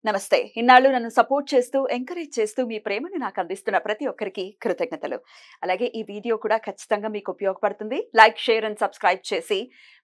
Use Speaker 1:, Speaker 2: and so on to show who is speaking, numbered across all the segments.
Speaker 1: నమస్తే. ఇన్నాళ్ళు నన్ను సపోర్ట్ చేస్తూ, ఎంకరేజ్ చేస్తూ మీ ప్రేమని నాకు అందిస్తున్న ప్రతి ఒక్కరికి కృతజ్ఞతలు. అలాగే ఈ వీడియో కూడా ఖచ్చితంగా మీకు ఉపయోగపడుతుంది. లైక్, షేర్ అండ్ సబ్స్క్రైబ్ చేసి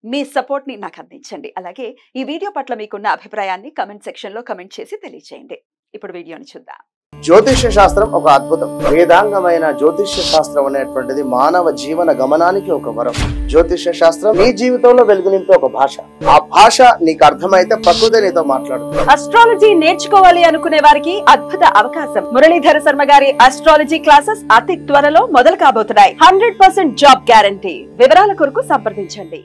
Speaker 1: మీ సపోర్ట్‌ని నాకు అందించండి. అలాగే ఈ వీడియో పట్ల మీకున్న అభిప్రాయాన్ని కామెంట్ సెక్షన్‌లో కామెంట్ చేసి తెలియజేయండి. ఇప్పుడు వీడియోని చూద్దాం.
Speaker 2: జ్యోతిష్య శాస్త్రం ఒక అద్భుతం. వేదాంగమైన జ్యోతిష్య శాస్త్రం అనేటువంటిది మానవ జీవన గమనానికి ఒక వరం. జ్యోతిష్య శాస్త్రం నీ జీవితంలో వెలుగునింపే ఒక భాష. ఆ భాష నీకు అర్థమైతే ప్రకృతి నీతో మాట్లాడుతుంది.
Speaker 1: అస్ట్రాలజీ నేర్చుకోవాలి అనుకునే వారికి అద్భుత అవకాశం. మురళీధర శర్మ గారి అస్ట్రాలజీ క్లాసెస్ అతి త్వరలో మొదలు కాబోతున్నాయి. 100% జాబ్ గ్యారంటీ. వివరాల కొరకు సంప్రదించండి.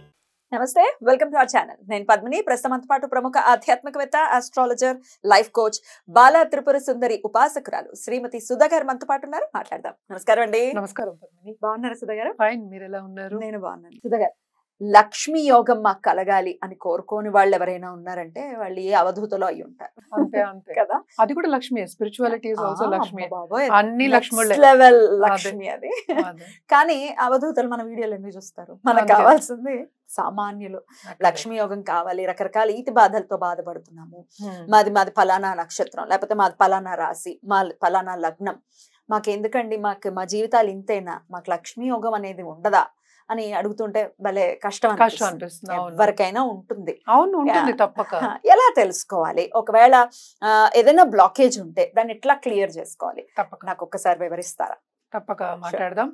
Speaker 1: నమస్తే, వెల్కమ్ టు అవర్ ఛానల్. నేను పద్మిని. ప్రస్తుతంతో పాటు ప్రముఖ ఆధ్యాత్మికవేత్త, astrologer, life coach, Bala Tripura Sundari ఉపాసకురాలు శ్రీమతి సుధా గారు మనతో పాటు ఉన్నారు. మాట్లాడదాం. నమస్కారం అండి.
Speaker 3: నమస్కారం పద్మిని.
Speaker 1: బాగున్నారా సుధా గారు?
Speaker 3: ఫైన్, మీరు ఎలా ఉన్నారు?
Speaker 1: నేను బాగున్నాను. సుధా గారు, లక్ష్మీ యోగం మాకు కలగాలి అని కోరుకోని వాళ్ళు ఎవరైనా ఉన్నారంటే వాళ్ళు ఏ అవధూతలో అయి ఉంటారు.
Speaker 3: అంతే అంతే
Speaker 1: కదా.
Speaker 3: అది కూడా Lakshmi. Spirituality is also Lakshmi.
Speaker 1: బాబోయ్,
Speaker 3: అన్ని లక్ష్ములే.
Speaker 1: లెవెల్ లక్ష్మి అది.
Speaker 3: అదే.
Speaker 1: కానీ అవధూతలు మన వీడియోలు ఎందుకు చూస్తారు? మనకు
Speaker 3: అంతే.
Speaker 1: కావాల్సింది సామాన్యులు. లక్ష్మీ యోగం కావాలి, రకరకాల ఈతి బాధలతో బాధపడుతున్నాము, మాది ఫలానా నక్షత్రం, లేకపోతే మాది ఫలానా రాశి, మా ఫలానా లగ్నం, మాకెందుకండి, మా జీవితాలు ఇంతేనా, మాకు లక్ష్మీ యోగం అనేది ఉండదా అని అడుగుతుంటే భలే కష్టం
Speaker 3: అనిపిస్తుంది.
Speaker 1: ఎవరికైనా ఉంటుంది.
Speaker 3: అవును, ఉంటుంది తప్పక.
Speaker 1: ఎలా తెలుసుకోవాలి? ఒకవేళ ఏదైనా బ్లాకేజ్ ఉంటే దాన్ని ఎట్లా క్లియర్ చేసుకోవాలి?
Speaker 3: తప్పక
Speaker 1: నాకు ఒక్కసారి వివరిస్తారా?
Speaker 3: తప్పక మాట్లాడదాం.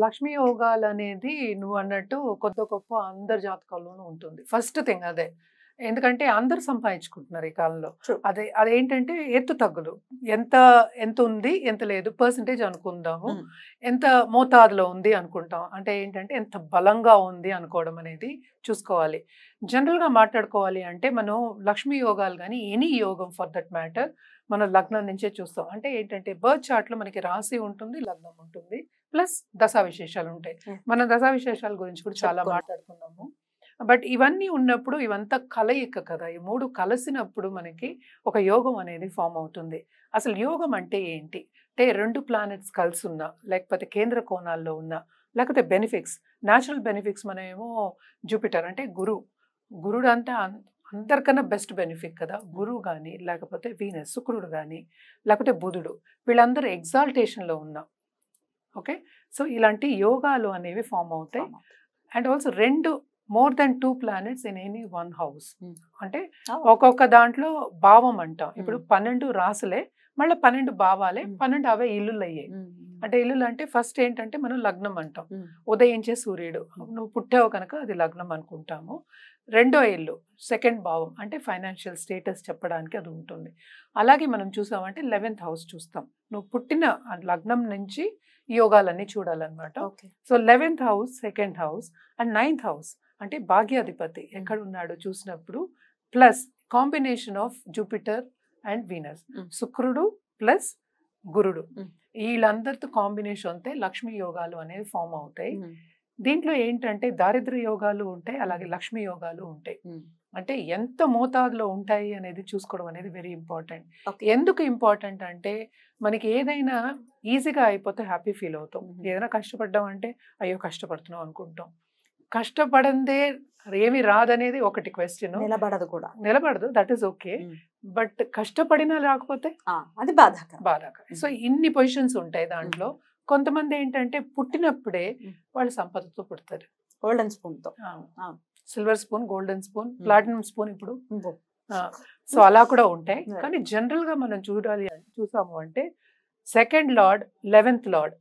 Speaker 3: లక్ష్మీ యోగాలు అనేది నువ్వు అన్నట్టు కొద్ది గొప్ప అందరి జాతకాల్లోనూ ఉంటుంది. ఫస్ట్ థింగ్ అదే. ఎందుకంటే అందరు సంపాదించుకుంటున్నారు ఈ కాలంలో. అదేంటంటే ఎత్తు తగ్గులు, ఎంత ఉంది ఎంత లేదు పర్సంటేజ్ అనుకుందాము, ఎంత మోతాదులో ఉంది అనుకుంటాం. అంటే ఏంటంటే ఎంత బలంగా ఉంది అనుకోవడం అనేది చూసుకోవాలి. జనరల్గా మాట్లాడుకోవాలి అంటే మనం లక్ష్మీ యోగాలు కానీ ఎనీ యోగం ఫర్ దట్ మ్యాటర్ మన లగ్నం నుంచే చూస్తాం. అంటే ఏంటంటే బర్త్ చార్ట్లో మనకి రాశి ఉంటుంది, లగ్నం ఉంటుంది, ప్లస్ దశా విశేషాలు ఉంటాయి. మన దశా విశేషాల గురించి కూడా చాలా మాట్లాడుకున్నాము. బట్ ఇవన్నీ ఉన్నప్పుడు ఇవంతా కలయిక కదా. ఈ మూడు కలిసినప్పుడు మనకి ఒక యోగం అనేది ఫామ్ అవుతుంది. అసలు యోగం అంటే ఏంటి అంటే, రెండు ప్లానెట్స్ కలిసి ఉన్నా, లేకపోతే కేంద్ర కోణాల్లో ఉన్నా, లేకపోతే బెనిఫిక్స్, న్యాచురల్ బెనిఫిక్స్. మనమేమో జూపిటర్ అంటే గురుడు అంటే అందరికన్నా బెస్ట్ బెనిఫిట్ కదా. గురువు కానీ, లేకపోతే వీనస్ శుక్రుడు కానీ, లేకపోతే బుధుడు, వీళ్ళందరూ ఎగ్జాల్టేషన్లో ఉన్నా. ఓకే, సో ఇలాంటి యోగాలు అనేవి ఫామ్ అవుతాయి. And also more than 2 planets in any 1 house. అంటే ఒక్కొక్క దాంట్లో భావం అంటాం. ఇప్పుడు 12 రాసులే, మళ్ళీ 12 భావాలే, 12 అవే ఇల్లులు అయ్యాయి. అంటే ఇల్లులు అంటే ఫస్ట్ ఏంటంటే మనం లగ్నం అంటాం, ఉదయించే సూర్యుడు. నువ్వు పుట్టావు కనుక అది లగ్నం అనుకుంటాము. రెండో ఇల్లు సెకండ్ భావం, అంటే ఫైనాన్షియల్ స్టేటస్ చెప్పడానికి అది ఉంటుంది. అలాగే మనం చూసామంటే 11th house చూస్తాం. నువ్వు పుట్టిన లగ్నం నుంచి ఈ యోగాలన్నీ చూడాలన్నమాట. So 11th house, second house and 9th house అంటే భాగ్యాధిపతి ఎక్కడ ఉన్నాడో చూసినప్పుడు, plus combination of Jupiter and Venus, శుక్రుడు ప్లస్ గురుడు, వీళ్ళందరితో కాంబినేషన్ అయితే లక్ష్మీ యోగాలు అనేవి ఫామ్ అవుతాయి. దీంట్లో ఏంటంటే దారిద్ర్య యోగాలు ఉంటాయి, అలాగే లక్ష్మీ యోగాలు ఉంటాయి. అంటే ఎంత మోతాదులో ఉంటాయి అనేది చూసుకోవడం అనేది వెరీ ఇంపార్టెంట్. ఎందుకు ఇంపార్టెంట్ అంటే, మనకి ఏదైనా ఈజీగా అయిపోతే హ్యాపీ ఫీల్ అవుతాం. ఏదైనా కష్టపడ్డాం అంటే అయ్యో కష్టపడుతున్నాం అనుకుంటాం. కష్టపడందే ఏమి రాదనేది ఒకటి క్వశ్చన్. నిలబడదు, దట్ ఈస్ ఓకే. బట్ కష్టపడినా రాకపోతే
Speaker 1: అది బాధాకరం.
Speaker 3: సో ఇన్ని పొజిషన్స్ ఉంటాయి దాంట్లో. కొంతమంది ఏంటంటే పుట్టినప్పుడే వాళ్ళు సంపదతో పుడతారు.
Speaker 1: గోల్డెన్ స్పూన్ తో,
Speaker 3: silver spoon, golden spoon, platinum spoon ఇప్పుడు. సో అలా కూడా ఉంటాయి. కానీ జనరల్ గా మనం చూసాము అంటే సెకండ్ లార్డ్, 11th లార్డ్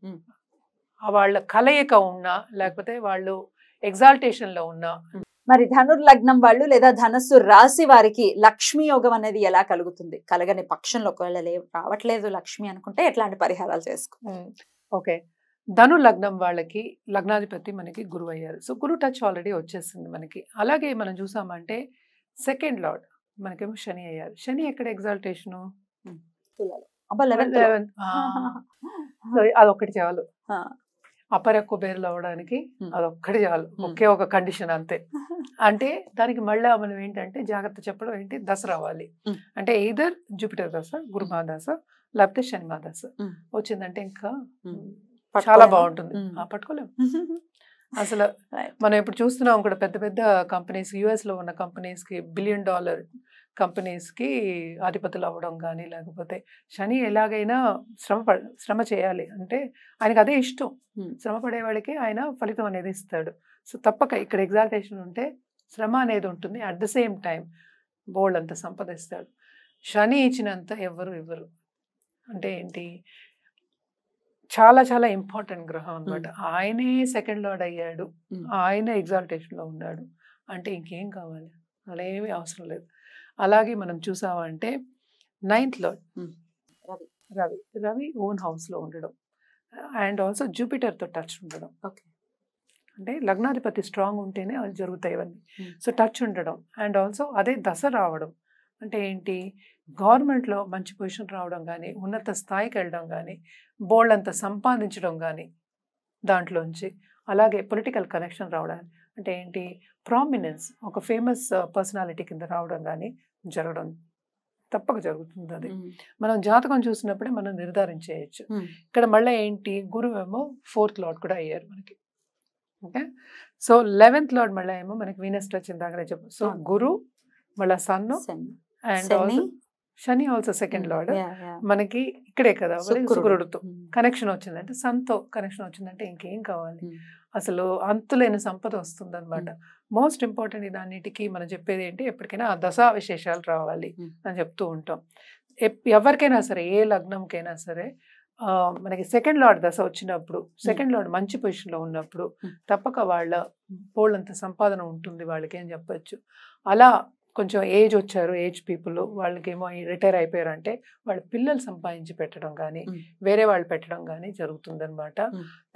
Speaker 3: వాళ్ళ కలయిక ఉన్నా, లేకపోతే వాళ్ళు ఎగ్జాల్టేషన్ లో ఉన్నా.
Speaker 1: మరి ధనుర్లగ్నం వాళ్ళు లేదా ధనస్సు రాశి వారికి లక్ష్మీ యోగం అనేది ఎలా కలుగుతుంది? కలగని పక్షంలో ఒకవేళ రావట్లేదు లక్ష్మి అనుకుంటే ఎట్లాంటి పరిహారాలు చేసుకో?
Speaker 3: ఓకే, ధను లగ్నం వాళ్ళకి లగ్నాధిపతి మనకి గురువు అయ్యారు. సో గురు టచ్ ఆల్రెడీ వచ్చేసింది మనకి. అలాగే మనం చూసామంటే సెకండ్ లార్డ్ మనకేమో శని అయ్యారు. శని ఎక్కడ ఎగ్జాల్టేషను? అదొక్కటి చాలు. అపర కుబేర్లు అవడానికి అదొక్కటి చాలు. ఒకే ఒక కండిషన్ అంతే. అంటే దానికి మళ్ళా మనం ఏంటంటే జాగ్రత్త చెప్పడం ఏంటి, దశ రావాలి. అంటే ఎయిదర్ జూపిటర్ దశ, గురుమాదశ, లేకపోతే శనిమాదశ వచ్చిందంటే ఇంకా చాలా బాగుంటుంది. పట్టుకోలేము అసలు. మనం ఇప్పుడు చూస్తున్నాం కూడా పెద్ద పెద్ద కంపెనీస్, US లో ఉన్న కంపెనీస్ కి $1 billion కంపెనీస్కి అధిపతులు అవ్వడం కానీ, లేకపోతే శని ఎలాగైనా శ్రమ చేయాలి అంటే ఆయనకు అదే ఇష్టం. శ్రమ పడే వాళ్ళకి ఆయన ఫలితం అనేది ఇస్తాడు. సో తప్పక ఇక్కడ ఎగ్జాల్టేషన్ ఉంటే శ్రమ అనేది ఉంటుంది. అట్ ద సేమ్ టైం బోల్డ్ అంత సంపద ఇస్తాడు. శని ఇచ్చినంత ఎవరు ఇవ్వరు. అంటే ఏంటి, చాలా చాలా ఇంపార్టెంట్ గ్రహం అనమాట. ఆయనే సెకండ్ లార్డ్ అయ్యాడు, ఆయన ఎగ్జాల్టేషన్లో ఉన్నాడు అంటే ఇంకేం కావాలి, అలా ఏమీ అవసరం లేదు. అలాగే మనం చూసామంటే 9th lord Ravi. Ravi own హౌస్లో ఉండడం అండ్ ఆల్సో జూపిటర్తో టచ్ ఉండడం. అంటే లగ్నాధిపతి స్ట్రాంగ్ ఉంటేనే అవి జరుగుతాయి ఇవన్నీ. సో టచ్ ఉండడం అండ్ ఆల్సో అదే దశ రావడం అంటే ఏంటి, గవర్నమెంట్లో మంచి పొజిషన్ రావడం కానీ, ఉన్నత స్థాయికి వెళ్ళడం కానీ, బోల్డ్ అంత సంపాదించడం కానీ దాంట్లోంచి, అలాగే పొలిటికల్ కనెక్షన్ రావడం అంటే ఏంటి, ప్రామినెన్స్, ఒక ఫేమస్ పర్సనాలిటీ కింద రావడం కానీ జరగడం తప్పక జరుగుతుంది. అది మనం జాతకం చూసినప్పుడే మనం నిర్ధారించేయచ్చు. ఇక్కడ మళ్ళీ ఏంటి, గురువు ఏమో 4th లార్డ్ కూడా అయ్యారు మనకి. ఓకే, సో 11th లార్డ్ మళ్ళీ ఏమో మనకి వీనస్ టచ్ ఇందాకనే చెప్పు. సో గురు మళ్ళీ sun and also Shani also second lord మనకి ఇక్కడే కదా, శుక్రుడితో కనెక్షన్ వచ్చిందంటే, సన్తో కనెక్షన్ వచ్చిందంటే ఇంకేం కావాలి, అసలు అంతులేని సంపద వస్తుంది అనమాట. మోస్ట్ ఇంపార్టెంట్ దాన్నిటికి మనం చెప్పేది ఏంటి, ఎప్పటికైనా ఆ దశా విశేషాలు రావాలి అని చెప్తూ ఉంటాం. ఎవరికైనా సరే, ఏ లగ్నంకైనా సరే మనకి సెకండ్ లార్డ్ దశ వచ్చినప్పుడు, సెకండ్ లార్డ్ మంచి పొజిషన్లో ఉన్నప్పుడు తప్పక వాళ్ళ పోళ్ళంత సంపాదన ఉంటుంది వాళ్ళకి అని చెప్పచ్చు. అలా కొంచెం ఏజ్ వచ్చారు, ఏజ్ పీపుల్, వాళ్ళకేమో రిటైర్ అయిపోయారంటే వాళ్ళ పిల్లలు సంపాదించి పెట్టడం కానీ, వేరే వాళ్ళు పెట్టడం కానీ జరుగుతుందన్నమాట.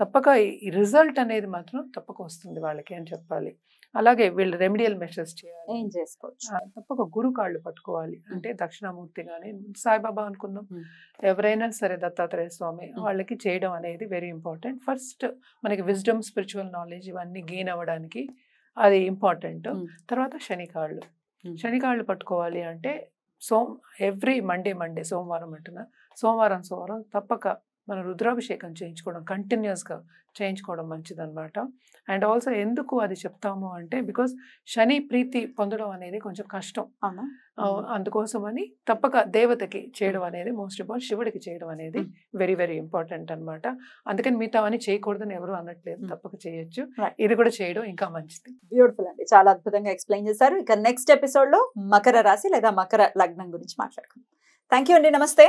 Speaker 3: తప్పక ఈ రిజల్ట్ అనేది మాత్రం తప్పక వస్తుంది వాళ్ళకి అని చెప్పాలి. అలాగే వీళ్ళు రెమిడియల్ మెషర్స్ చేయాలి,
Speaker 1: ఏం చేసుకోవచ్చు,
Speaker 3: తప్పక గురు కాళ్ళు పట్టుకోవాలి. అంటే దక్షిణామూర్తి కానీ, సాయిబాబా అనుకుందాం, ఎవరైనా సరే దత్తాత్రేయ స్వామి, వాళ్ళకి చేయడం అనేది వెరీ ఇంపార్టెంట్. ఫస్ట్ మనకి విజ్డమ్, స్పిరిచువల్ నాలెడ్జ్ ఇవన్నీ గెయిన్ అవ్వడానికి అది ఇంపార్టెంట్. తర్వాత శనికాళ్ళు, శనికాళ్ళు పట్టుకోవాలి అంటే ఎవ్రీ మండే సోమవారం అంటున్నా, సోమవారం తప్పక మనం రుద్రాభిషేకం చేయించుకోవడం, కంటిన్యూస్గా చేయించుకోవడం మంచిదన్నమాట. అండ్ ఆల్సో ఎందుకు అది చెప్తాము అంటే, బికాస్ శని ప్రీతి పొందడం అనేది కొంచెం కష్టం. అందుకోసమని తప్పక దేవతకి చేయడం అనేది మోస్ట్ ఇంపార్టెంట్, శివుడికి చేయడం అనేది వెరీ వెరీ ఇంపార్టెంట్ అనమాట. అందుకని మిగతా అని చేయకూడదని ఎవరు అనట్లేదు, తప్పక చేయొచ్చు. ఇది కూడా చేయడం ఇంకా మంచిది.
Speaker 1: బ్యూటిఫుల్ అండి, చాలా అద్భుతంగా ఎక్స్ప్లెయిన్ చేశారు. ఇక నెక్స్ట్ ఎపిసోడ్ లో మకర రాశి లేదా మకర లగ్నం గురించి మాట్లాడుకుందాం. థ్యాంక్ యూ అండి, నమస్తే.